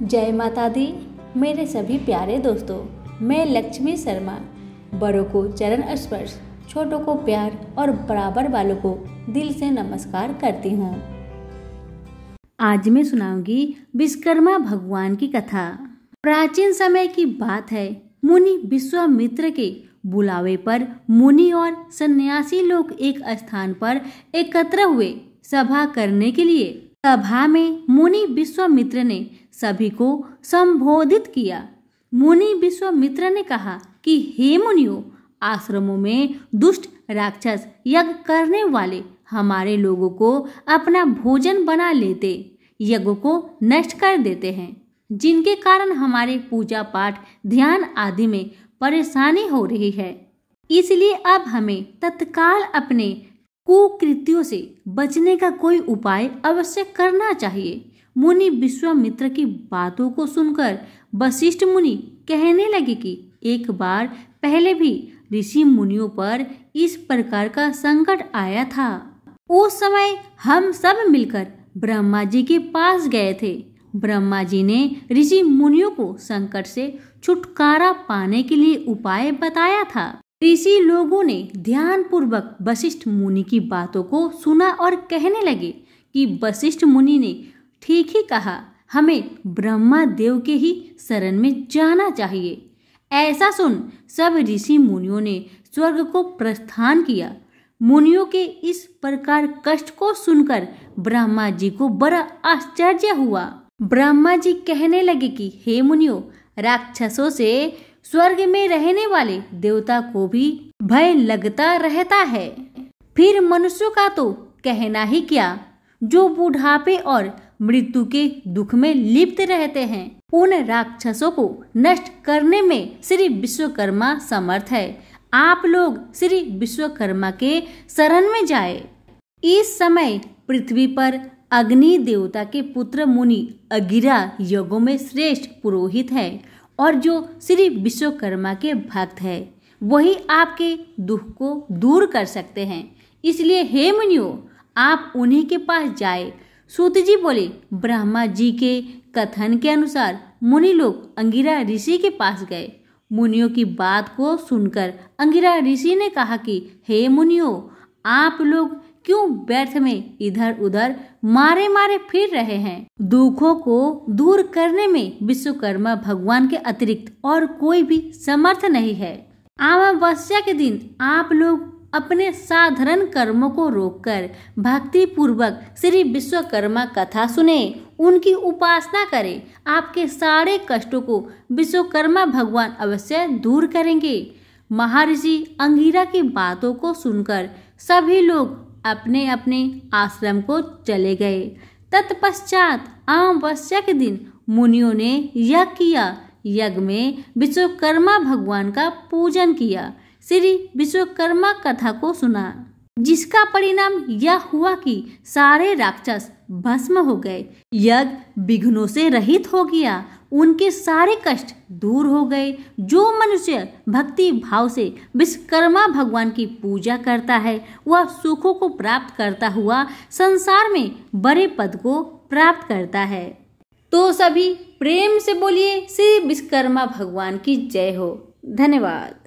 जय माता दी। मेरे सभी प्यारे दोस्तों, मैं लक्ष्मी शर्मा बड़ों को चरण स्पर्श, छोटों को प्यार और बराबर वालों को दिल से नमस्कार करती हूँ। आज मैं सुनाऊंगी विश्वकर्मा भगवान की कथा। प्राचीन समय की बात है। मुनि विश्वामित्र के बुलावे पर मुनि और सन्यासी लोग एक स्थान पर एकत्र हुए सभा करने के लिए। सभा में मुनि विश्वामित्र ने सभी को संबोधित किया। मुनि विश्वामित्र ने कहा कि हे मुनियों, आश्रमों में दुष्ट राक्षस यज्ञ करने वाले हमारे लोगों को अपना भोजन बना लेते, यज्ञ को नष्ट कर देते हैं, जिनके कारण हमारे पूजा पाठ, ध्यान आदि में परेशानी हो रही है। इसलिए अब हमें तत्काल अपने कुकृत्यों से बचने का कोई उपाय अवश्य करना चाहिए। मुनि विश्वामित्र की बातों को सुनकर वशिष्ठ मुनि कहने लगे कि एक बार पहले भी ऋषि मुनियों पर इस प्रकार का संकट आया था। उस समय हम सब मिलकर ब्रह्मा जी के पास गए थे। ब्रह्मा जी ने ऋषि मुनियों को संकट से छुटकारा पाने के लिए उपाय बताया था। ऋषि लोगों ने ध्यान पूर्वक वशिष्ठ मुनि की बातों को सुना और कहने लगे कि वशिष्ठ मुनि ने ठीक ही कहा, हमें ब्रह्मा देव के ही शरण में जाना चाहिए। ऐसा सुन सब ऋषि मुनियों ने स्वर्ग को प्रस्थान किया। मुनियों के इस प्रकार कष्ट को सुनकर ब्रह्मा जी को बड़ा आश्चर्य हुआ। ब्रह्मा जी कहने लगे कि हे मुनियों, राक्षसों से स्वर्ग में रहने वाले देवता को भी भय लगता रहता है, फिर मनुष्यों का तो कहना ही क्या, जो बुढ़ापे और मृत्यु के दुख में लिप्त रहते हैं। उन राक्षसों को नष्ट करने में श्री विश्वकर्मा समर्थ है। आप लोग श्री विश्वकर्मा के शरण में जाए। इस समय पृथ्वी पर अग्नि देवता के पुत्र मुनि अंगिरा यज्ञों में श्रेष्ठ पुरोहित है और जो श्री विश्वकर्मा के भक्त है, वही आपके दुख को दूर कर सकते हैं। इसलिए हे मुनियों, आप उन्हीं के पास जाए। सूत जी बोले, ब्रह्मा जी के कथन के अनुसार मुनि लोग अंगिरा ऋषि के पास गए। मुनियों की बात को सुनकर अंगिरा ऋषि ने कहा कि हे मुनियों, आप लोग क्यों व्यर्थ में इधर उधर मारे मारे फिर रहे हैं। दुखों को दूर करने में विश्वकर्मा भगवान के अतिरिक्त और कोई भी समर्थ नहीं है। अमावस्या के दिन आप लोग अपने साधारण कर्मों को रोककर भक्ति पूर्वक श्री विश्वकर्मा कथा सुने, उनकी उपासना करें। आपके सारे कष्टों को विश्वकर्मा भगवान अवश्य दूर करेंगे। महर्षि अंगिरा की बातों को सुनकर सभी लोग अपने अपने आश्रम को चले गए। तत्पश्चात अमावस्या के दिन मुनियों ने यज्ञ किया। यज्ञ में विश्वकर्मा भगवान का पूजन किया, श्री विश्वकर्मा कथा को सुना, जिसका परिणाम यह हुआ कि सारे राक्षस भस्म हो गए। यज्ञ विघ्नों से रहित हो गया, उनके सारे कष्ट दूर हो गए। जो मनुष्य भक्ति भाव से विश्वकर्मा भगवान की पूजा करता है, वह सुखों को प्राप्त करता हुआ संसार में बड़े पद को प्राप्त करता है। तो सभी प्रेम से बोलिए श्री विश्वकर्मा भगवान की जय हो। धन्यवाद।